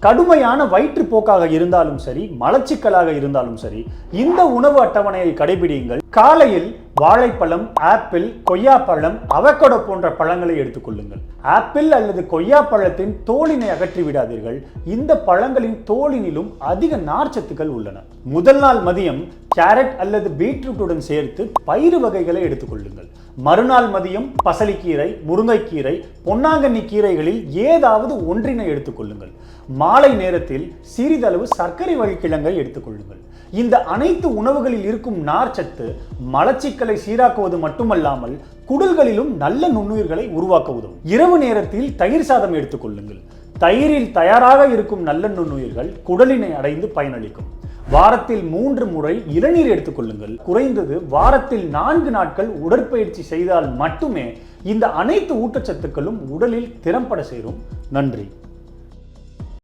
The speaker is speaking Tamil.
கடுமையான வயிற்றுப்போக்காக இருந்தாலும் சரி, மலச்சிக்கலாக இருந்தாலும் சரி, இந்த உணவு அட்டவணையை கடைபிடியுங்கள். காலையில் வாழைப்பழம், ஆப்பிள், கொய்யாப்பழம், அவகோடோ போன்ற பழங்களை எடுத்துக்கொள்ளுங்கள். ஆப்பிள் அல்லது கொய்யாப்பழத்தின் தோலினை அகற்றி விடாதீர்கள். இந்த பழங்களின் தோலினிலும் அதிக நார்ச்சத்துக்கள் உள்ளன. முதல் நாள் மதியம் கேரட் அல்லது பீட்ரூட்டுடன் சேர்த்து பயிறு வகைகளை எடுத்துக்கொள்ளுங்கள். மறுநாள் மதியம் பசலிக்கீரை, முருங்கைக்கீரை, பொன்னாங்கண்ணி கீரைகளில் ஏதாவது ஒன்றினை எடுத்துக்கொள்ளுங்கள். மாலை நேரத்தில் சிறிதளவு சர்க்கரை வள்ளிக்கிழங்கை எடுத்துக்கொள்ளுங்கள். இந்த அனைத்து உணவுகளில் இருக்கும் நார்ச்சத்து மலச்சிக்கலை சீராக்குவது மட்டுமல்லாமல் குடல்களிலும் நல்ல நுண்ணுயிர்களை உருவாக்க உதவும். இரவு நேரத்தில் தயிர் சாதம் எடுத்துக்கொள்ளுங்கள். தயிரில் தயாராக இருக்கும் நல்ல நுண்ணுயிர்கள் குடலினை அடைந்து பயனளிக்கும். வாரத்தில் 3 முறை இளநீர் எடுத்துக்கொள்ளுங்கள். குறைந்தது வாரத்தில் 4 நாட்கள் உடற்பயிற்சி செய்தால் மட்டுமே இந்த அனைத்து ஊட்டச்சத்துக்களும் உடலில் திறம்பட சேரும். நன்றி.